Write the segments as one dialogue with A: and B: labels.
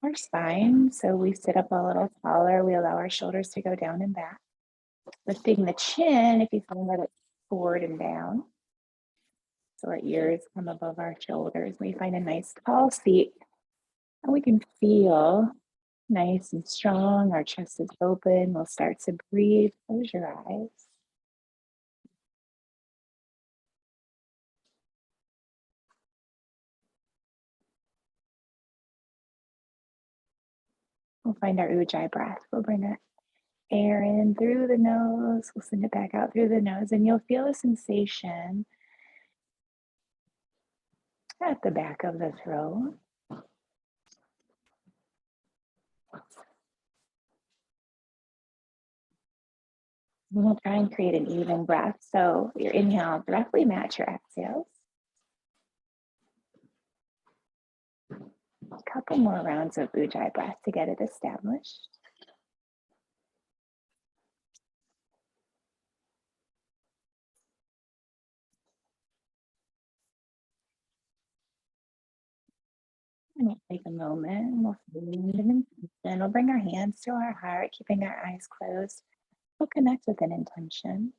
A: our spine. So we sit up a little taller. We allow our shoulders to go down and back. Lifting the chin, if you find that it's forward and down. So our ears come above our shoulders. We find a nice tall seat. And we can feel nice and strong. Our chest is open. We'll start to breathe. Close your eyes. We'll find our ujjayi breath. We'll bring our air in through the nose. We'll send it back out through the nose. And you'll feel a sensation at the back of the throat. We'll try and create an even breath. So your inhale directly match your exhales. A couple more rounds of ujjayi breath to get it established. And we'll take a moment and we'll find an intention. We'll bring our hands to our heart, keeping our eyes closed. We'll connect with an intention.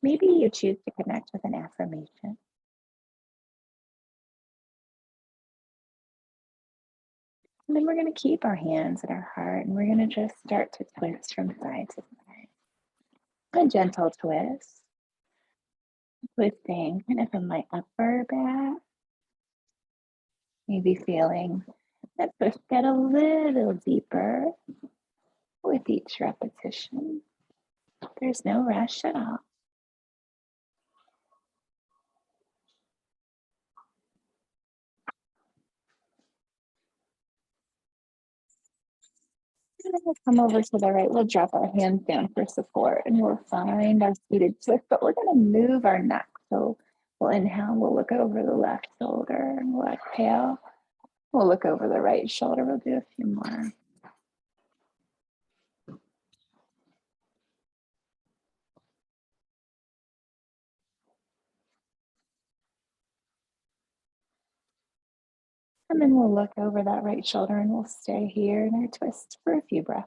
A: Maybe you choose to connect with an affirmation. And then we're going to keep our hands at our heart and we're going to just start to twist from side to side. A gentle twist. Twisting kind of from my upper back. Maybe feeling that twist get a little deeper with each repetition. There's no rush at all. And then we'll come over to the right. We'll drop our hands down for support and we'll find our seated twist, but we're going to move our neck. So we'll inhale, we'll look over the left shoulder, and we'll exhale. We'll look over the right shoulder. We'll do a few more. And then we'll look over that right shoulder and we'll stay here in our twist for a few breaths.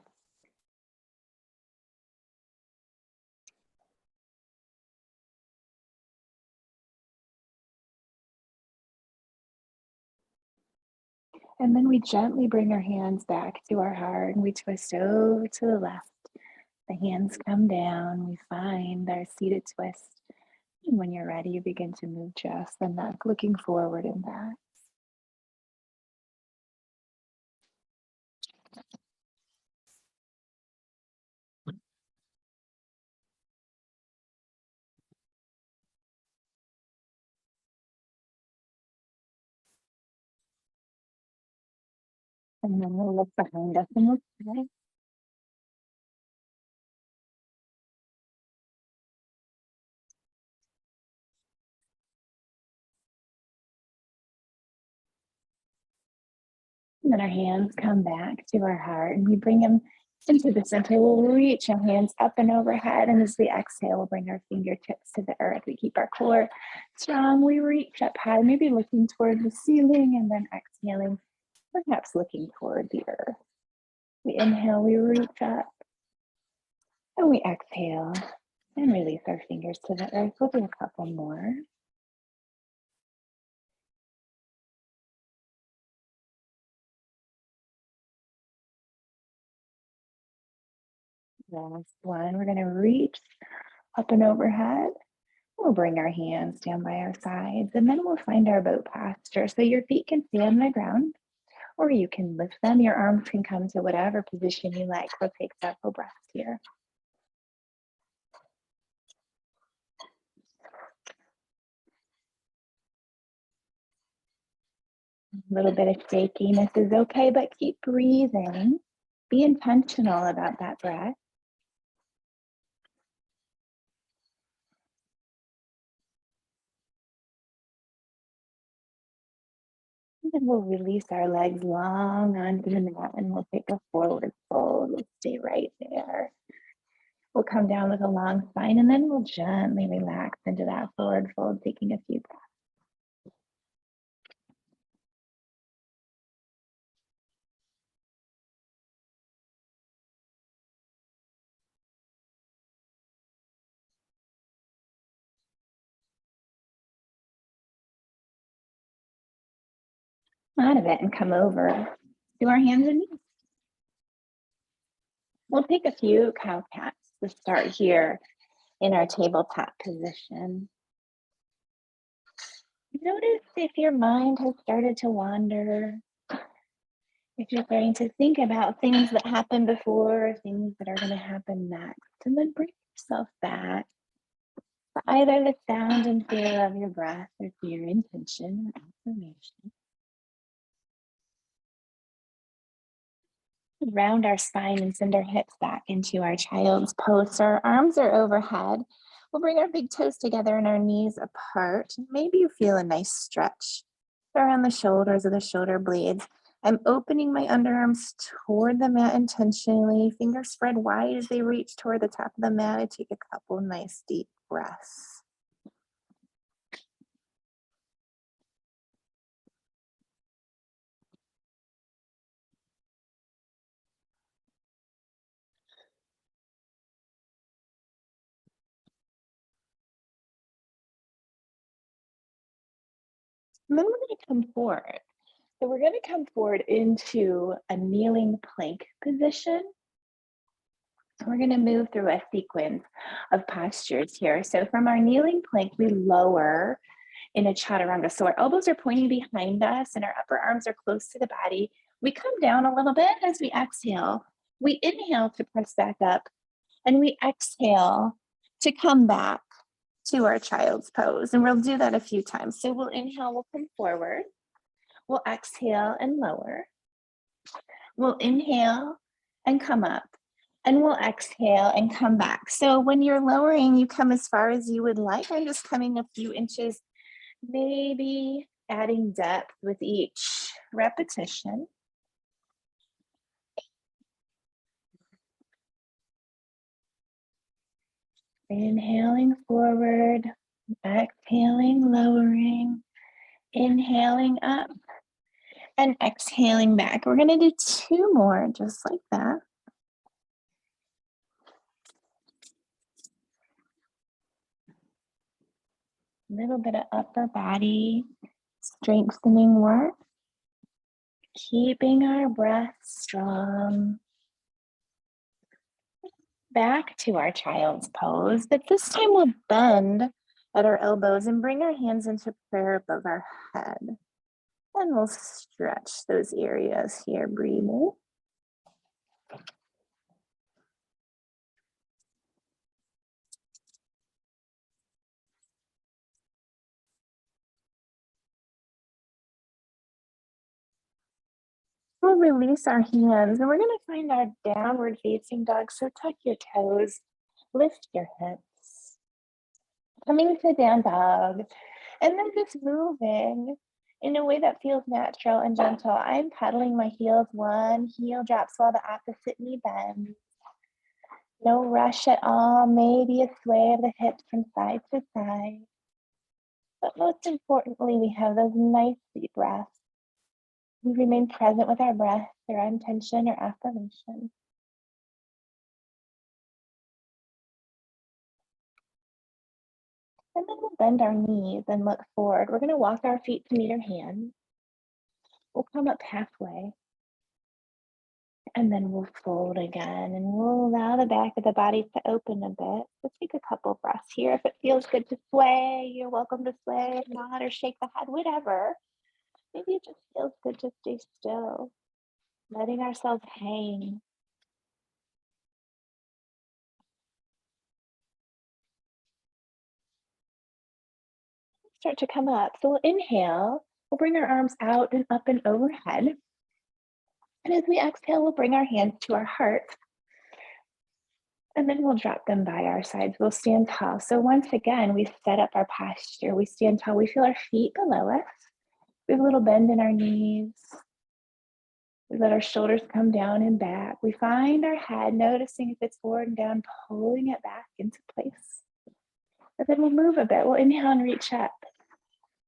A: And then we gently bring our hands back to our heart and we twist over to the left. The hands come down. We find our seated twist. And when you're ready, you begin to move just the neck, looking forward and back. And then we'll look behind us and we'll say, and then our hands come back to our heart and we bring them into the center. We'll reach our hands up and overhead. And as we exhale, we'll bring our fingertips to the earth. We keep our core strong. We reach up high, maybe looking toward the ceiling and then exhaling, perhaps looking toward the earth. We inhale, we reach up and we exhale and release our fingers to the earth. We'll do a couple more. Last one, we're going to reach up and overhead. We'll bring our hands down by our sides and then we'll find our boat posture. So your feet can stay on the ground or you can lift them. Your arms can come to whatever position you like. We'll take several breaths here. A little bit of shakiness is okay, but keep breathing. Be intentional about that breath. And then we'll release our legs long onto the mat and we'll take a forward fold. We'll stay right there. We'll come down with a long spine and then we'll gently relax into that forward fold, taking a few breaths. out of it and come over to our hands and knees. We'll take a few cow cats to start here in our tabletop position. Notice if your mind has started to wander, if you're starting to think about things that happened before, or things that are going to happen next, and then bring yourself back to either the sound and feel of your breath or to your intention or affirmation. Round our spine and send our hips back into our child's pose. So our arms are overhead. We'll bring our big toes together and our knees apart. Maybe you feel a nice stretch around the shoulders or the shoulder blades. I'm opening my underarms toward the mat intentionally. Fingers spread wide as they reach toward the top of the mat. I take a couple nice deep breaths. And then we're going to come forward. So we're going to come forward into a kneeling plank position. We're going to move through a sequence of postures here. So from our kneeling plank, we lower in a chaturanga. So our elbows are pointing behind us and our upper arms are close to the body. We come down a little bit as we exhale. We inhale to press back up and we exhale to come back to our child's pose. And we'll do that a few times. So we'll inhale, we'll come forward. We'll exhale and lower. We'll inhale and come up. And we'll exhale and come back. So when you're lowering, you come as far as you would like. I'm just coming a few inches, maybe adding depth with each repetition. Inhaling forward, exhaling, lowering, inhaling up, and exhaling back. We're going to do 2 more just like that. A little bit of upper body strengthening work. Keeping our breath strong. Back to our child's pose, but this time we'll bend at our elbows and bring our hands into prayer above our head. And we'll stretch those areas here, breathing. We'll release our hands and we're going to find our downward facing dog. So tuck your toes, lift your hips. Coming to down dog, and then just moving in a way that feels natural and gentle. I'm pedaling my heels, one heel drops while the opposite knee bends. No rush at all, maybe a sway of the hips from side to side. But most importantly, we have those nice deep breaths. We remain present with our breath, our intention or affirmation. And then we'll bend our knees and look forward. We're going to walk our feet to meet our hands. We'll come up halfway. And then we'll fold again and we'll allow the back of the body to open a bit. So take a couple breaths here. If it feels good to sway, you're welcome to sway. If not, or shake the head, whatever. Maybe it just feels good to stay still, letting ourselves hang. Start to come up. So we'll inhale, we'll bring our arms out and up and overhead. And as we exhale, we'll bring our hands to our heart. And then we'll drop them by our sides. We'll stand tall. So once again, we set up our posture. We stand tall. We feel our feet below us. We have a little bend in our knees. We let our shoulders come down and back. We find our head, noticing if it's forward and down, pulling it back into place. And then we'll move a bit. We'll inhale and reach up.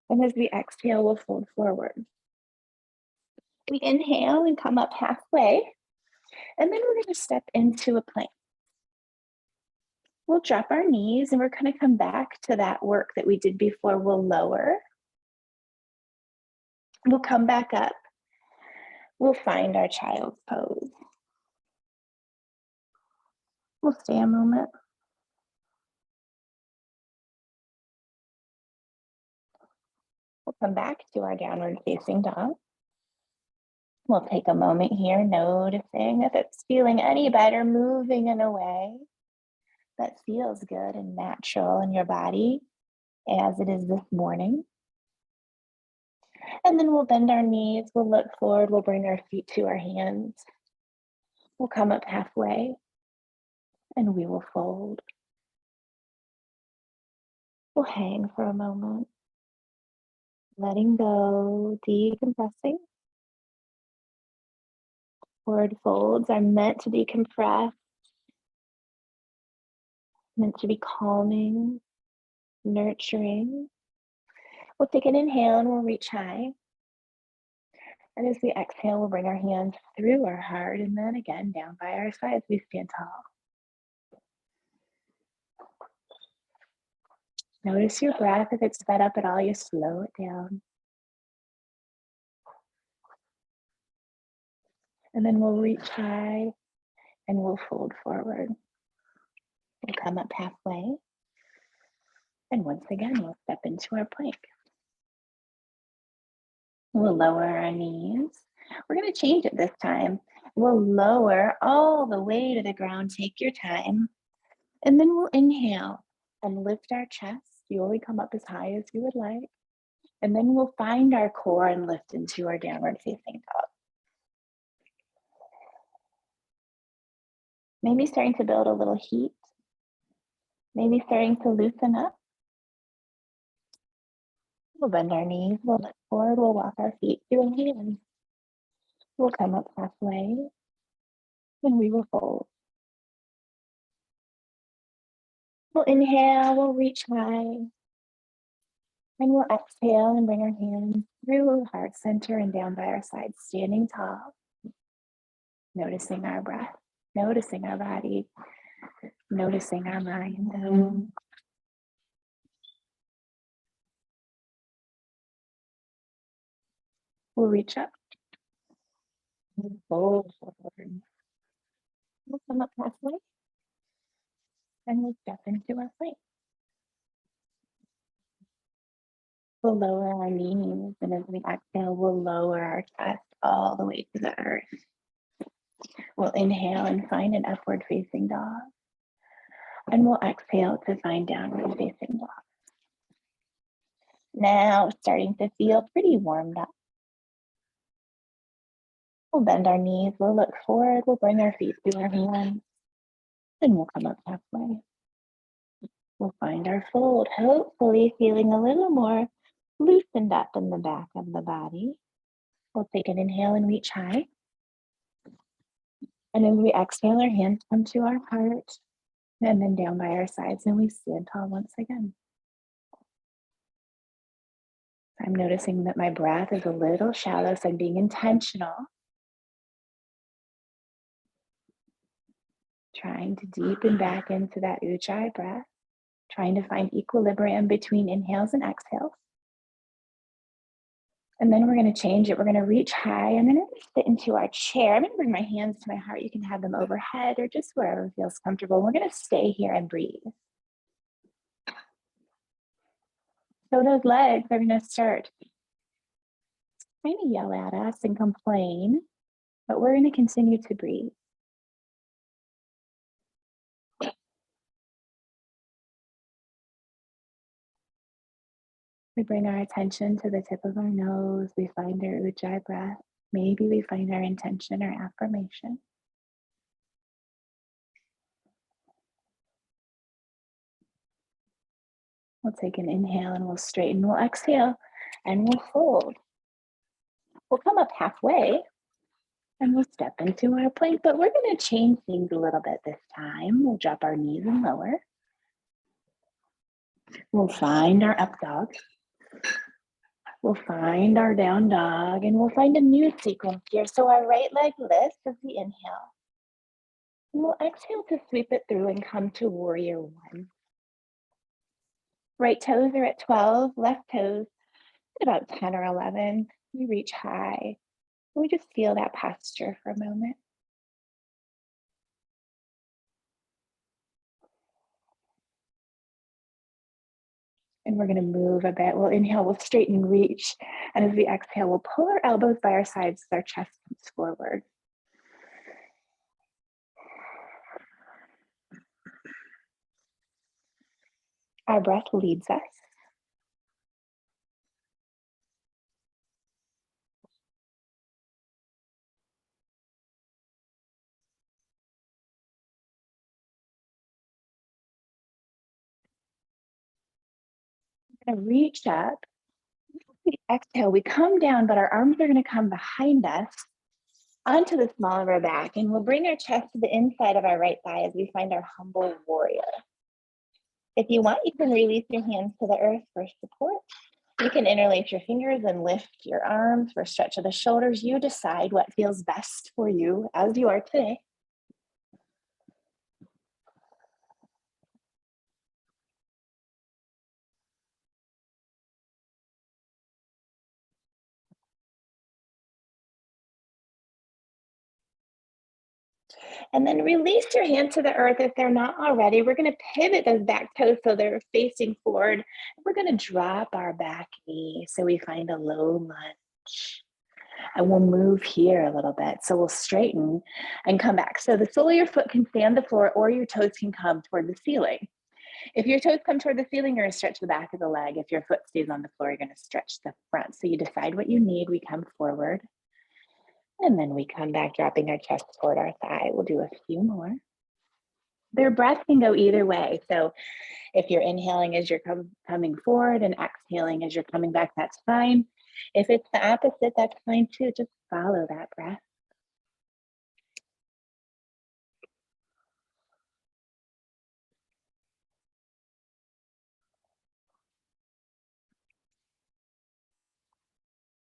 A: And as we exhale, we'll fold forward. We inhale and come up halfway. And then we're going to step into a plank. We'll drop our knees and we're going to come back to that work that we did before. We'll lower. We'll come back up. We'll find our child's pose. We'll stay a moment. We'll come back to our downward facing dog. We'll take a moment here, noticing if it's feeling any better, moving in a way that feels good and natural in your body as it is this morning. And then we'll bend our knees, we'll look forward, we'll bring our feet to our hands. We'll come up halfway and we will fold. We'll hang for a moment, letting go, decompressing. Forward folds are meant to be compressed, meant to be calming, nurturing. We'll take an inhale and we'll reach high. And as we exhale, we'll bring our hands through our heart and then again down by our sides, we stand tall. Notice your breath. If it's sped up at all, you slow it down. And then we'll reach high and we'll fold forward. We'll come up halfway. And once again, we'll step into our plank. We'll lower our knees. We're going to change it this time. We'll lower all the way to the ground. Take your time. And then we'll inhale and lift our chest. You only come up as high as you would like. And then we'll find our core and lift into our downward facing dog. Maybe starting to build a little heat. Maybe starting to loosen up. We'll bend our knees, we'll look forward, we'll walk our feet to a hand. We'll come up halfway, and we will fold. We'll inhale, we'll reach high, and we'll exhale and bring our hands through heart center and down by our sides, standing tall. Noticing our breath, noticing our body, noticing our mind. We'll reach up. Fold forward. We'll come up halfway and we'll step into our plank. We'll lower our knees, and as we exhale, we'll lower our chest all the way to the earth. We'll inhale and find an upward facing dog. And we'll exhale to find downward facing dog. Now starting to feel pretty warmed up. We'll bend our knees, we'll look forward, we'll bring our feet to our hands, and we'll come up halfway. We'll find our fold, hopefully feeling a little more loosened up in the back of the body. We'll take an inhale and reach high. And as we exhale, our hands come to our heart and then down by our sides, and we stand tall once again. I'm noticing that my breath is a little shallow, so I'm being intentional. Trying to deepen back into that ujjayi breath, trying to find equilibrium between inhales and exhales. And then we're going to change it. We're going to reach high. I'm going to sit into our chair. I'm going to bring my hands to my heart. You can have them overhead or just wherever feels comfortable. We're going to stay here and breathe. So those legs are going to start trying to yell at us and complain, but we're going to continue to breathe. We bring our attention to the tip of our nose. We find our ujjayi breath. Maybe we find our intention or affirmation. We'll take an inhale and we'll straighten. We'll exhale and we'll fold. We'll come up halfway and we'll step into our plank, but we're going to change things a little bit this time. We'll drop our knees and lower. We'll find our up dog. We'll find our down dog, and we'll find a new sequence here. So our right leg lifts as we inhale. And we'll exhale to sweep it through and come to warrior one. Right toes are at 12, left toes at about 10 or 11. We reach high. We just feel that posture for a moment. And we're going to move a bit. We'll inhale, we'll straighten, reach. And as we exhale, we'll pull our elbows by our sides as our chest comes forward. Our breath leads us. We're going to reach up. We exhale, we come down, but our arms are going to come behind us onto the small of our back, and we'll bring our chest to the inside of our right thigh as we find our humble warrior. If you want, you can release your hands to the earth for support. You can interlace your fingers and lift your arms for a stretch of the shoulders. You decide what feels best for you as you are today. And then release your hands to the earth if they're not already. We're going to pivot those back toes so they're facing forward. We're going to drop our back knee so we find a low lunge. And we'll move here a little bit. So we'll straighten and come back. So the sole of your foot can stay on the floor or your toes can come toward the ceiling. If your toes come toward the ceiling, you're going to stretch the back of the leg. If your foot stays on the floor, you're going to stretch the front. So you decide what you need. We come forward. And then we come back, dropping our chest toward our thigh. We'll do a few more. Their breath can go either way. So if you're inhaling as you're coming forward and exhaling as you're coming back, that's fine. If it's the opposite, that's fine too. Just follow that breath.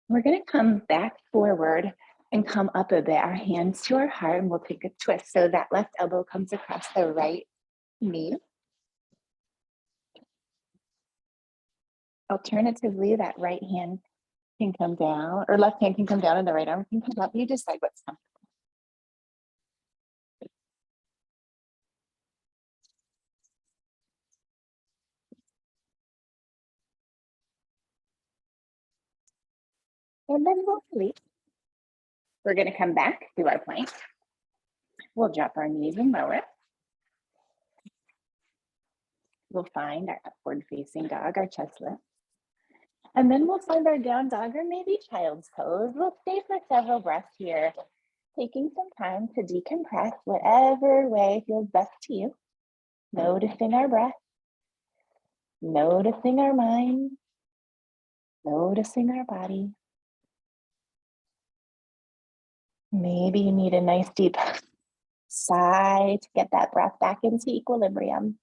A: We're going to come back forward and come up a bit, our hands to our heart, and we'll take a twist. So that left elbow comes across the right knee. Alternatively, that right hand can come down, or left hand can come down and the right arm can come up. You decide what's comfortable. And then we'll release. We're going to come back to our plank. We'll drop our knees and lower. We'll find our upward facing dog, our chest lift. And then we'll find our down dog or maybe child's pose. We'll stay for several breaths here, taking some time to decompress whatever way feels best to you. Noticing our breath, noticing our mind, noticing our body. Maybe you need a nice deep sigh to get that breath back into equilibrium.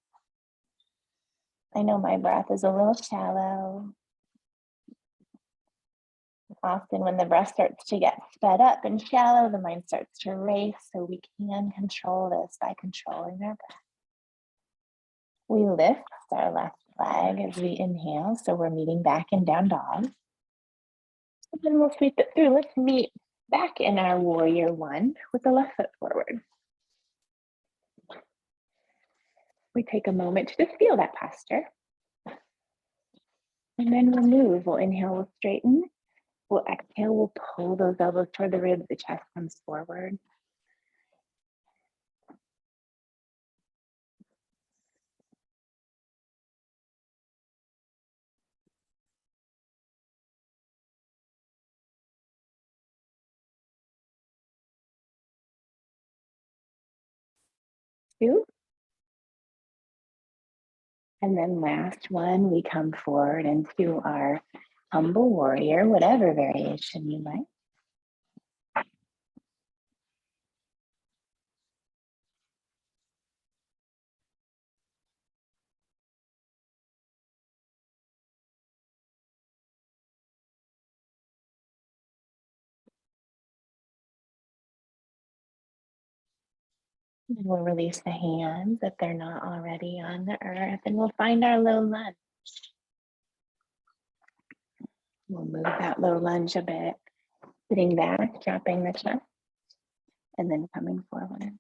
A: I know my breath is a little shallow. Often when the breath starts to get sped up and shallow, the mind starts to race, so we can control this by controlling our breath. We lift our left leg as we inhale, so we're meeting back in down dog. And then we'll sweep it through. Let's meet back in our warrior one with the left foot forward. We take a moment to just feel that posture. And then we'll move. We'll inhale, we'll straighten. We'll exhale, we'll pull those elbows toward the ribs, the chest comes forward. Two. And then last one, we come forward into our humble warrior, whatever variation you like. And we'll release the hands if they're not already on the earth, and we'll find our low lunge. We'll move that low lunge a bit, sitting back, dropping the chest, and then coming forward.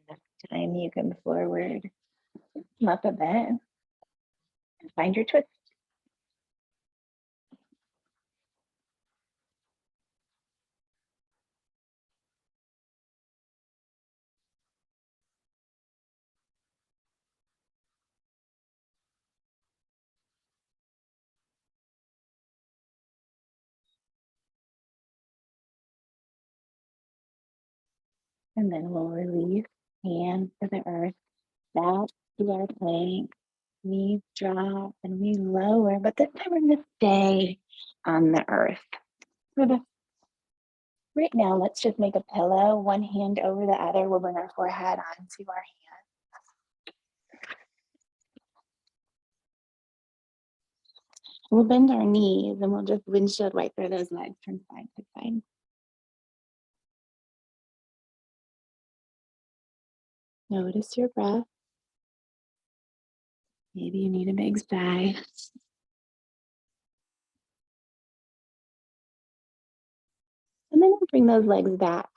A: Next time you come forward, come up a bit, and find your twist. And then we'll release, hands to the earth, back to our plank, knees drop, and we lower, but this time we're gonna stay on the earth. Right now, let's just make a pillow, one hand over the other. We'll bring our forehead onto our hand. We'll bend our knees and we'll just windshield wipe through those legs from side to side. Notice your breath. Maybe you need a big sigh. And then we'll bring those legs back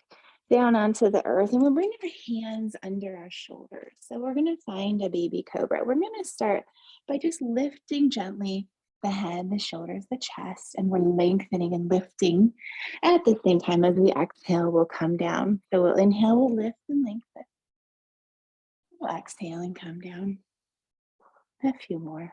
A: down onto the earth and we'll bring our hands under our shoulders. So we're gonna find a baby cobra. We're gonna start by just lifting gently the head, the shoulders, the chest, and we're lengthening and lifting. At the same time as we exhale, we'll come down. So we'll inhale, we'll lift and lengthen. We'll exhale and come down. A few more.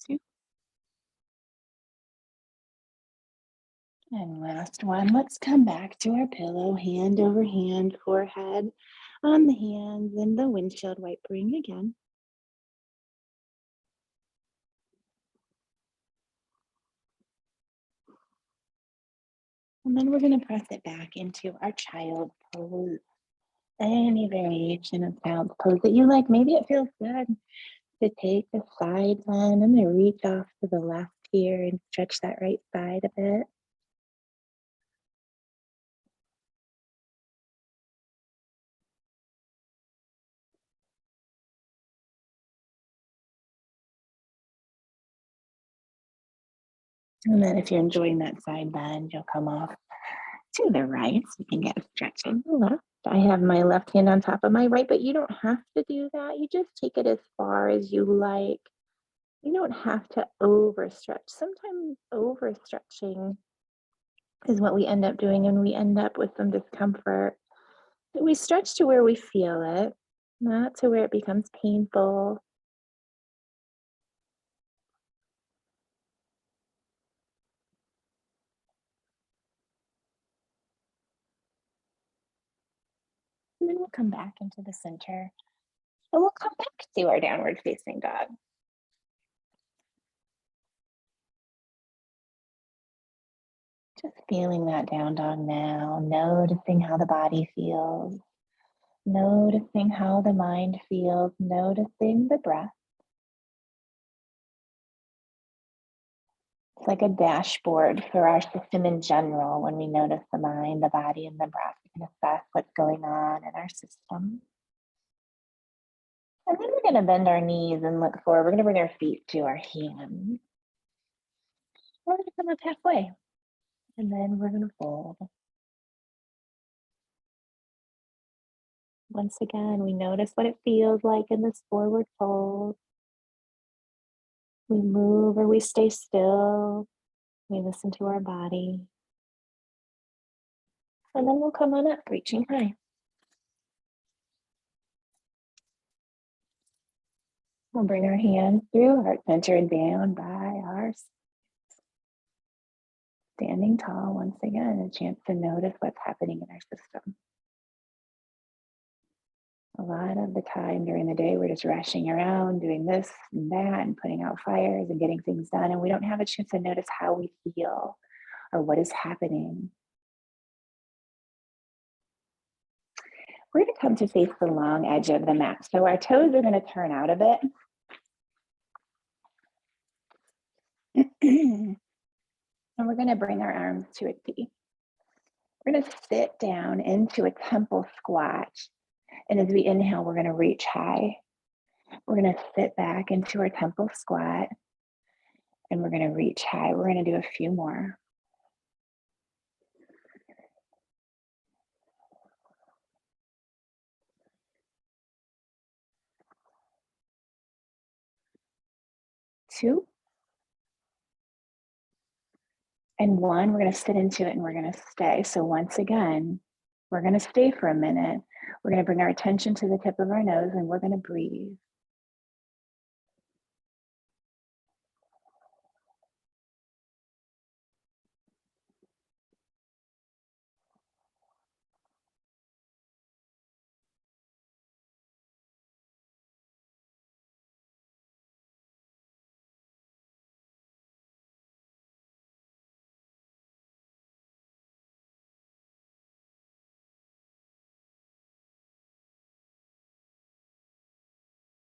A: Two. And last one, let's come back to our pillow, hand over hand, forehead on the hands and the windshield wipering again. And then we're going to press it back into our child pose. Any variation of child pose that you like. Maybe it feels good to take a side bend. I'm going to reach off to the left here and stretch that right side a bit. And then if you're enjoying that side bend, you'll come off to the right so you can get a stretch on the left. I have my left hand on top of my right, but you don't have to do that. You just take it as far as you like. You don't have to overstretch. Sometimes overstretching is what we end up doing, and we end up with some discomfort. But we stretch to where we feel it, not to where it becomes painful. And then we'll come back into the center. And we'll come back to our downward facing dog. Just feeling that down dog now, noticing how the body feels, noticing how the mind feels, noticing the breath. It's like a dashboard for our system in general. When we notice the mind, the body, and the breath, we can assess what's going on in our system. And then we're going to bend our knees and look forward. We're going to bring our feet to our hands. We're going to come up halfway. And then we're going to fold. Once again, we notice what it feels like in this forward fold. We move or we stay still. We listen to our body. And then we'll come on up, reaching high. We'll bring our hands through, heart center down by our Standing tall, once again, a chance to notice what's happening in our system. A lot of the time during the day, we're just rushing around doing this and that and putting out fires and getting things done. And we don't have a chance to notice how we feel or what is happening. We're going to come to face the long edge of the mat. So our toes are going to turn out a bit. And we're going to bring our arms to a T. We're going to sit down into a temple squat. And as we inhale, we're going to reach high. We're going to sit back into our temple squat. And we're going to reach high. We're going to do a few more. Two. And one, we're going to sit into it and we're going to stay. So once again, we're going to stay for a minute. We're going to bring our attention to the tip of our nose and we're going to breathe.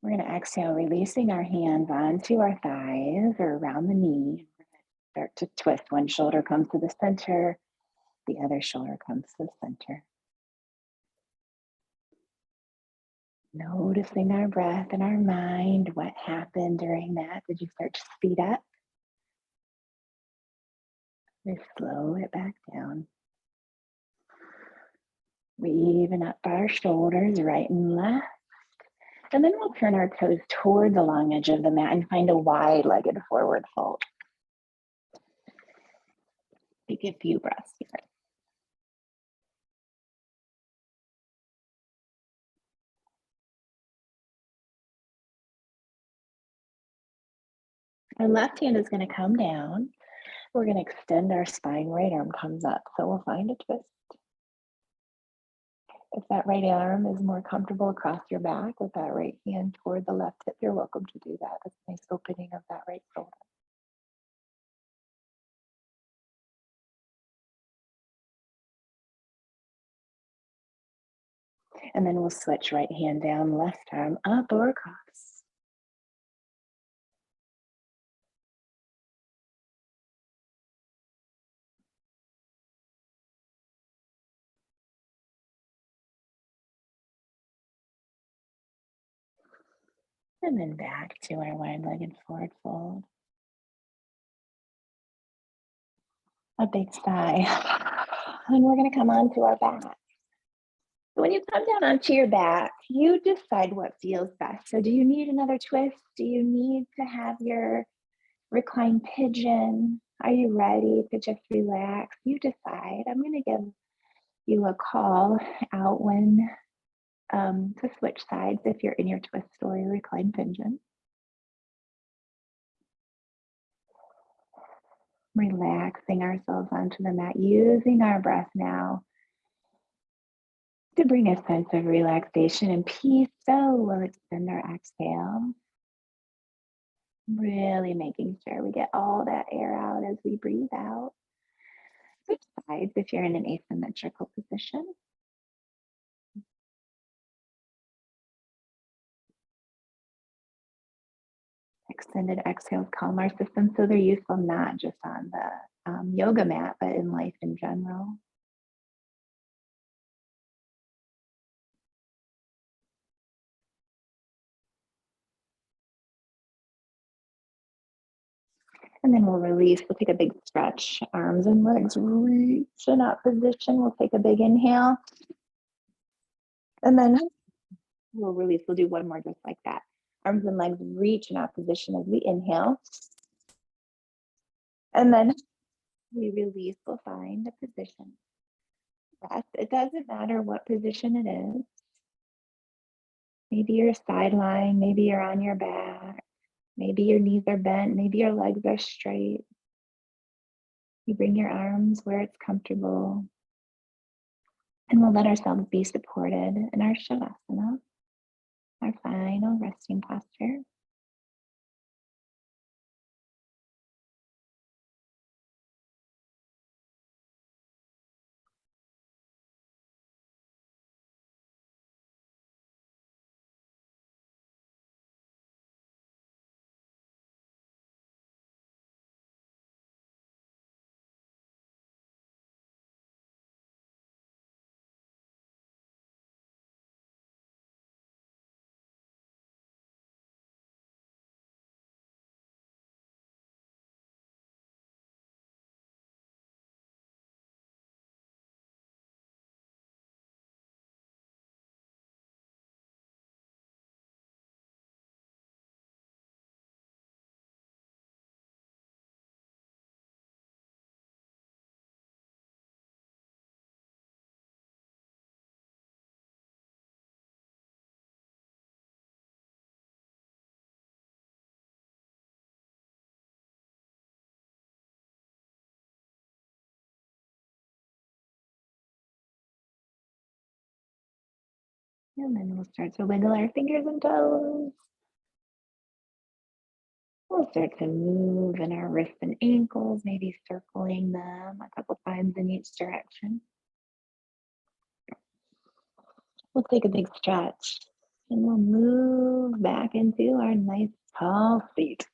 A: We're going to exhale, releasing our hands onto our thighs or around the knee. Start to twist. One shoulder comes to the center, the other shoulder comes to the center. Noticing our breath and our mind, what happened during that? Did you start to speed up? We slow it back down. We even up our shoulders, right and left. And then we'll turn our toes toward the long edge of the mat and find a wide-legged forward fold. Take a few breaths here. Our left hand is going to come down. We're going to extend our spine, right arm comes up. So we'll find a twist. If that right arm is more comfortable across your back with that right hand toward the left hip, you're welcome to do that. That's a nice opening of that right shoulder. And then we'll switch right hand down, left arm up or across. And then back to our wide-legged forward fold. A big sigh. And we're going to come onto our back. When you come down onto your back, you decide what feels best. So do you need another twist? Do you need to have your reclined pigeon? Are you ready to just relax? You decide. I'm going to give you a call out when to switch sides if you're in your twist or your reclined pigeon. Relaxing ourselves onto the mat, using our breath now to bring a sense of relaxation and peace. So we'll extend our exhale, really making sure we get all that air out as we breathe out. Switch sides if you're in an asymmetrical position. Extended exhales calm our system, so they're useful not just on the yoga mat, but in life in general. And then we'll release. We'll take a big stretch, arms and legs reach in that position. We'll take a big inhale. And then we'll release. We'll do one more just like that. Arms and legs reach in that position as we inhale. And then we release. We'll find a position. Rest. It doesn't matter what position it is. Maybe you're sideline. Maybe you're on your back. Maybe your knees are bent. Maybe your legs are straight. You bring your arms where it's comfortable, and we'll let ourselves be supported in our Shavasana, our final resting posture. And then we'll start to wiggle our fingers and toes. We'll start to move in our wrists and ankles, maybe circling them a couple times in each direction. We'll take a big stretch and we'll move back into our nice tall seat.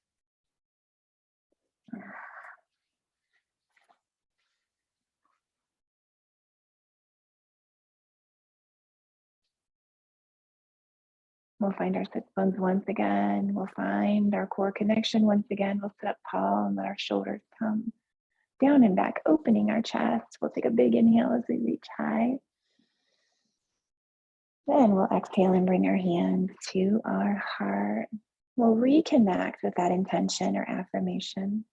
A: We'll find our sit bones once again. We'll find our core connection once again. We'll sit up tall and let our shoulders come down and back, opening our chest. We'll take a big inhale as we reach high. Then we'll exhale and bring our hands to our heart. We'll reconnect with that intention or affirmation.